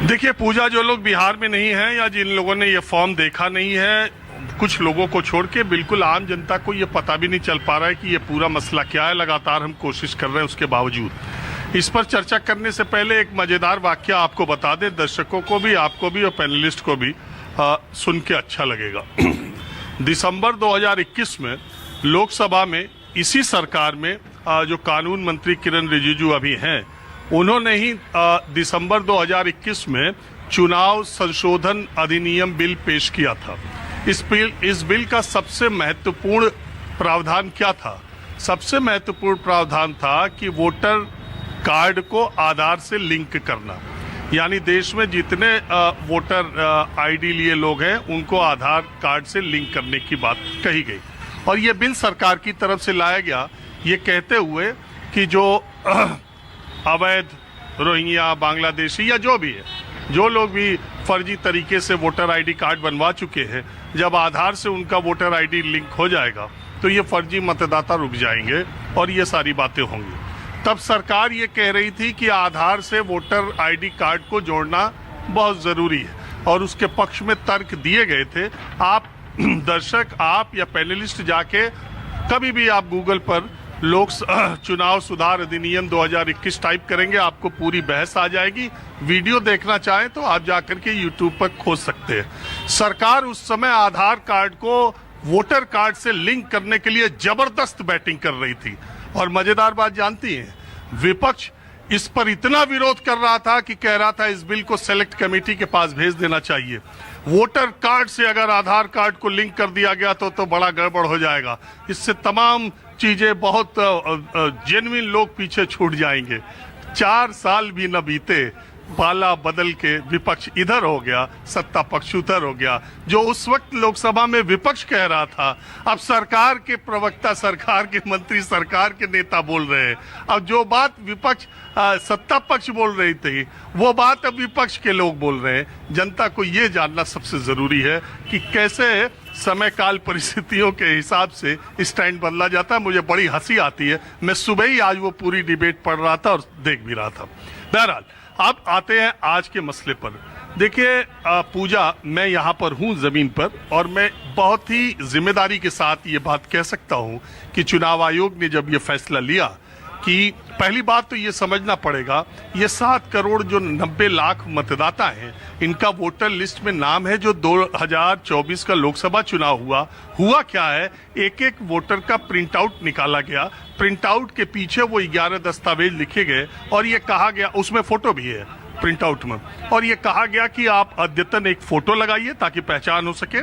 देखिए पूजा, जो लोग बिहार में नहीं है या जिन लोगों ने ये फॉर्म देखा नहीं है, कुछ लोगों को छोड़ के बिल्कुल आम जनता को ये पता भी नहीं चल पा रहा है कि ये पूरा मसला क्या है। लगातार हम कोशिश कर रहे हैं, उसके बावजूद इस पर चर्चा करने से पहले एक मजेदार वाक्य आपको बता दें, दर्शकों को भी, आपको भी और पैनलिस्ट को भी सुन के अच्छा लगेगा। दिसंबर 2021 में लोकसभा में इसी सरकार में जो कानून मंत्री किरण रिजिजू अभी हैं, उन्होंने ही दिसंबर 2021 में चुनाव संशोधन अधिनियम बिल पेश किया था। इस बिल का सबसे महत्वपूर्ण प्रावधान क्या था? सबसे महत्वपूर्ण प्रावधान था कि वोटर कार्ड को आधार से लिंक करना, यानी देश में जितने वोटर आईडी लिए लोग हैं उनको आधार कार्ड से लिंक करने की बात कही गई। और ये बिल सरकार की तरफ से लाया गया, ये कहते हुए कि जो अवैध रोहिंग्या, बांग्लादेशी या जो भी है, जो लोग भी फर्जी तरीके से वोटर आईडी कार्ड बनवा चुके हैं, जब आधार से उनका वोटर आईडी लिंक हो जाएगा तो ये फर्जी मतदाता रुक जाएंगे और ये सारी बातें होंगी। तब सरकार ये कह रही थी कि आधार से वोटर आईडी कार्ड को जोड़ना बहुत ज़रूरी है और उसके पक्ष में तर्क दिए गए थे। आप दर्शक, आप या पैनलिस्ट जाके कभी भी आप गूगल पर लोक चुनाव सुधार अधिनियम 2021 टाइप करेंगे, आपको पूरी बहस आ जाएगी। वीडियो देखना चाहें तो आप जाकर के यूट्यूब पर खोज सकते हैं। सरकार उस समय आधार कार्ड को वोटर कार्ड से लिंक करने के लिए जबरदस्त बैटिंग कर रही थी। और मजेदार बात जानती हैं, विपक्ष इस पर इतना विरोध कर रहा था कि कह रहा था इस बिल को सेलेक्ट कमेटी के पास भेज देना चाहिए। वोटर कार्ड से अगर आधार कार्ड को लिंक कर दिया गया तो बड़ा गड़बड़ हो जाएगा, इससे तमाम चीजें, बहुत जेन्युइन लोग पीछे छूट जाएंगे। 4 साल भी न बीते, पाला बदल के विपक्ष इधर हो गया, सत्ता पक्ष उधर हो गया। जो उस वक्त लोकसभा में विपक्ष कह रहा था, अब सरकार के प्रवक्ता, सरकार के मंत्री, सरकार के नेता बोल रहे हैं। अब जो बात विपक्ष सत्ता पक्ष बोल रही थी, वो बात अब विपक्ष के लोग बोल रहे हैं। जनता को ये जानना सबसे जरूरी है कि कैसे समय काल परिस्थितियों के हिसाब से स्टैंड बदला जाता है। मुझे बड़ी हंसी आती है, मैं सुबह ही आज वो पूरी डिबेट पढ़ रहा था और देख भी रहा था। बहरहाल, अब आते हैं आज के मसले पर। देखिए पूजा, मैं यहाँ पर हूँ जमीन पर और मैं बहुत ही जिम्मेदारी के साथ ये बात कह सकता हूँ कि चुनाव आयोग ने जब ये फैसला लिया कि पहली बात तो ये समझना पड़ेगा, ये 7 करोड़ जो 90 लाख मतदाता हैं, इनका वोटर लिस्ट में नाम है। जो 2024 का लोकसभा चुनाव हुआ क्या है, एक एक वोटर का प्रिंट आउट निकाला गया। प्रिंट आउट के पीछे वो 11 दस्तावेज लिखे गए और ये कहा गया, उसमें फोटो भी है प्रिंट आउट में, और ये कहा गया कि आप अद्यतन एक फोटो लगाइए ताकि पहचान हो सके।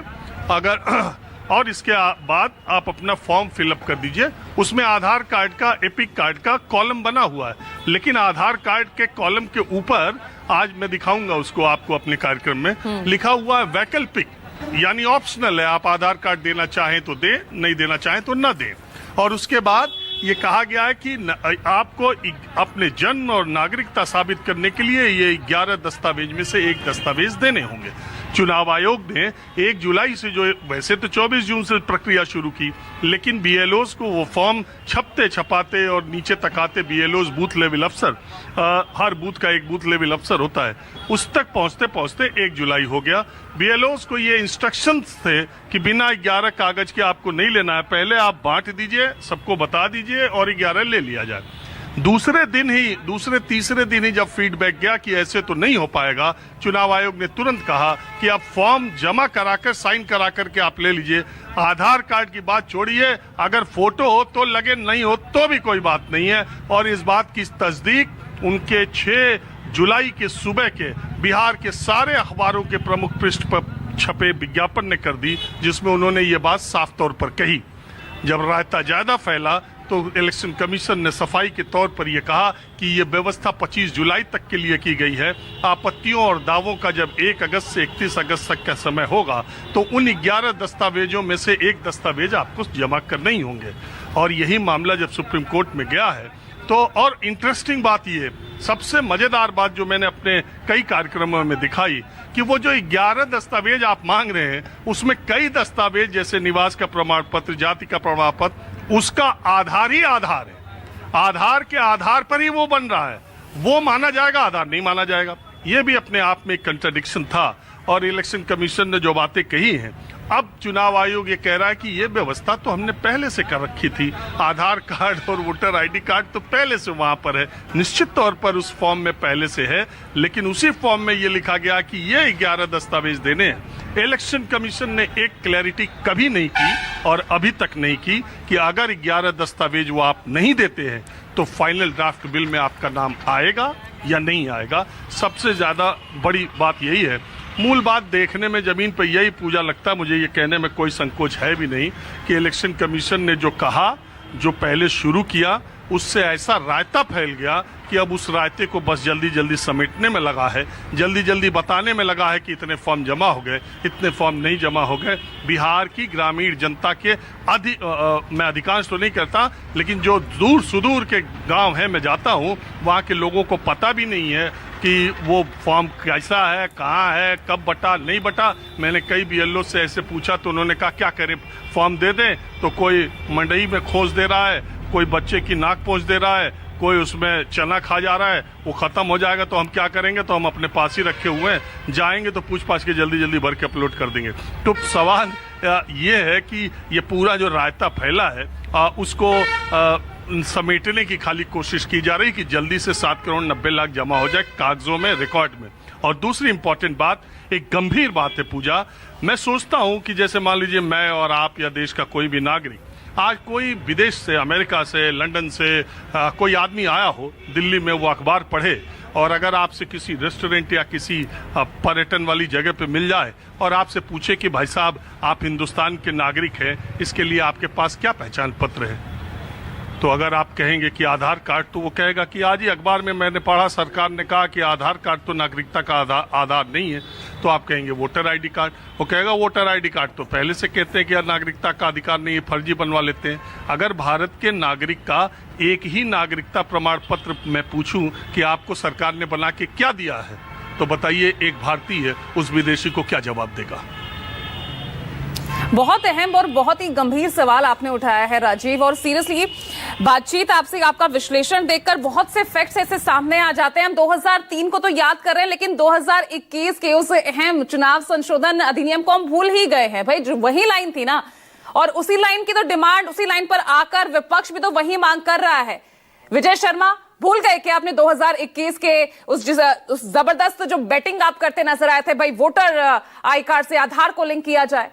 अगर और इसके बाद आप अपना फॉर्म फिलअप कर दीजिए। उसमें आधार कार्ड का, एपिक कार्ड का कॉलम बना हुआ है, लेकिन आधार कार्ड के कॉलम के ऊपर, आज मैं दिखाऊंगा उसको आपको अपने कार्यक्रम में, लिखा हुआ है वैकल्पिक, यानी ऑप्शनल है। आप आधार कार्ड देना चाहें तो दें, नहीं देना चाहें तो न दें। और उसके बाद ये कहा गया है कि आपको अपने जन्म और नागरिकता साबित करने के लिए ये 11 दस्तावेज में से एक दस्तावेज देने होंगे। चुनाव आयोग ने 1 जुलाई से, जो वैसे तो 24 जून से प्रक्रिया शुरू की, लेकिन बीएलओज को वो फॉर्म छपते छपाते और नीचे तक आते, बीएलओज बूथ लेवल अफसर, हर बूथ का एक बूथ लेवल अफसर होता है, उस तक पहुंचते पहुंचते 1 जुलाई हो गया। बीएलओज को ये इंस्ट्रक्शंस थे कि बिना 11 कागज के आपको नहीं लेना है, पहले आप बांट दीजिए, सबको बता दीजिए और 11 ले लिया जाए। दूसरे तीसरे दिन ही जब फीडबैक गया कि ऐसे तो नहीं हो पाएगा, चुनाव आयोग ने तुरंत कहा कि आप फॉर्म जमा कराकर, साइन करा करके आप ले लीजिए। आधार कार्ड की बात छोड़िए, अगर फोटो हो तो लगे, नहीं हो तो भी कोई बात नहीं है। और इस बात की तस्दीक उनके 6 जुलाई के सुबह के बिहार के सारे अखबारों के प्रमुख पृष्ठ पर छपे विज्ञापन ने कर दी, जिसमें उन्होंने ये बात साफ तौर पर कही। जब रायता ज्यादा फैला तो इलेक्शन कमीशन ने सफाई के तौर पर यह कहा कि यह व्यवस्था 25 जुलाई तक के लिए की गई है। आपत्तियों और दावों का जब 1 अगस्त से 31 अगस्त तक का समय होगा तो उन 11 दस्तावेजों में से एक दस्तावेज आपको जमा करने ही होंगे। और यही मामला जब सुप्रीम कोर्ट में गया है तो, और इंटरेस्टिंग बात ये, सबसे मजेदार बात जो मैंने अपने कई कार्यक्रमों में दिखाई, कि वो जो 11 दस्तावेज आप मांग रहे हैं, उसमें कई दस्तावेज जैसे निवास का प्रमाण पत्र, जाति का प्रमाण पत्र, उसका आधार ही आधार है। आधार के आधार पर ही वो बन रहा है, वो माना जाएगा, आधार नहीं माना जाएगा। ये भी अपने आप में एक कंट्राडिक्शन था। और इलेक्शन कमीशन ने जो बातें कही हैं, अब चुनाव आयोग ये कह रहा है कि ये व्यवस्था तो हमने पहले से कर रखी थी, आधार कार्ड और वोटर आईडी कार्ड तो पहले से वहां पर है, निश्चित तौर पर उस फॉर्म में पहले से है, लेकिन उसी फॉर्म में ये लिखा गया कि ये 11 दस्तावेज देने हैं। इलेक्शन कमीशन ने एक क्लैरिटी कभी नहीं की और अभी तक नहीं की कि अगर 11 दस्तावेज वो आप नहीं देते हैं तो फाइनल ड्राफ्ट बिल में आपका नाम आएगा या नहीं आएगा। सबसे ज्यादा बड़ी बात यही है। मूल बात देखने में जमीन पर यही पूजा लगता है, मुझे ये कहने में कोई संकोच है भी नहीं कि इलेक्शन कमीशन ने जो कहा, जो पहले शुरू किया, उससे ऐसा रायता फैल गया कि अब उस रायते को बस जल्दी जल्दी समेटने में लगा है, जल्दी जल्दी बताने में लगा है कि इतने फॉर्म जमा हो गए, इतने फॉर्म नहीं जमा हो गए। बिहार की ग्रामीण जनता के मैं अधिकांश तो नहीं करता, लेकिन जो दूर सुदूर के गांव हैं, मैं जाता हूं, वहां के लोगों को पता भी नहीं है कि वो फॉर्म कैसा है, कहाँ है, कब बटा नहीं बटा। मैंने कई बीएलओ से ऐसे पूछा तो उन्होंने कहा क्या करें, फॉर्म दे दें? तो कोई मंडई में खोज दे रहा है, कोई बच्चे की नाक पोंछ दे रहा है, कोई उसमें चना खा जा रहा है, वो खत्म हो जाएगा तो हम क्या करेंगे? तो हम अपने पास ही रखे हुए हैं, जाएंगे तो पूछ पाछ के जल्दी जल्दी भर के अपलोड कर देंगे। तो सवाल ये है कि ये पूरा जो रायता फैला है उसको समेटने की खाली कोशिश की जा रही कि जल्दी से 7 करोड़ 90 लाख जमा हो जाए कागजों में, रिकॉर्ड में। और दूसरी इंपॉर्टेंट बात, एक गंभीर बात है पूजा, मैं सोचता हूं कि जैसे मान लीजिए मैं और आप या देश का कोई भी नागरिक, आज कोई विदेश से, अमेरिका से, लंदन से कोई आदमी आया हो दिल्ली में, वो अखबार पढ़े और अगर आपसे किसी रेस्टोरेंट या किसी पर्यटन वाली जगह पे मिल जाए और आपसे पूछे कि भाई साहब आप हिंदुस्तान के नागरिक हैं, इसके लिए आपके पास क्या पहचान पत्र है? तो अगर आप कहेंगे कि आधार कार्ड, तो वो कहेगा कि आज ही अखबार में मैंने पढ़ा, सरकार ने कहा कि आधार कार्ड तो नागरिकता का आधार नहीं है। तो आप कहेंगे वोटर आईडी कार्ड, वो कहेगा वोटर आईडी कार्ड तो पहले से कहते हैं कि यार नागरिकता का अधिकार नहीं है, फर्जी बनवा लेते हैं। अगर भारत के नागरिक का एक ही नागरिकता प्रमाण पत्र मैं पूछूं कि आपको सरकार ने बना के क्या दिया है, तो बताइए एक भारतीय उस विदेशी को क्या जवाब देगा? बहुत अहम और बहुत ही गंभीर सवाल आपने उठाया है राजीव, और सीरियसली बातचीत आपसे, आपका विश्लेषण देखकर बहुत से फैक्ट्स ऐसे सामने आ जाते हैं। हम 2003 को तो याद कर रहे हैं, लेकिन 2021 के उस अहम चुनाव संशोधन अधिनियम को हम भूल ही गए हैं। भाई जो वही लाइन थी ना, और उसी लाइन की तो डिमांड, उसी लाइन पर आकर विपक्ष भी तो वही मांग कर रहा है। विजय शर्मा, भूल गए कि आपने 2021 के उस जबरदस्त जो बेटिंग आप करते नजर आए थे, भाई वोटर आई कार्ड से आधार को लिंक किया जाए?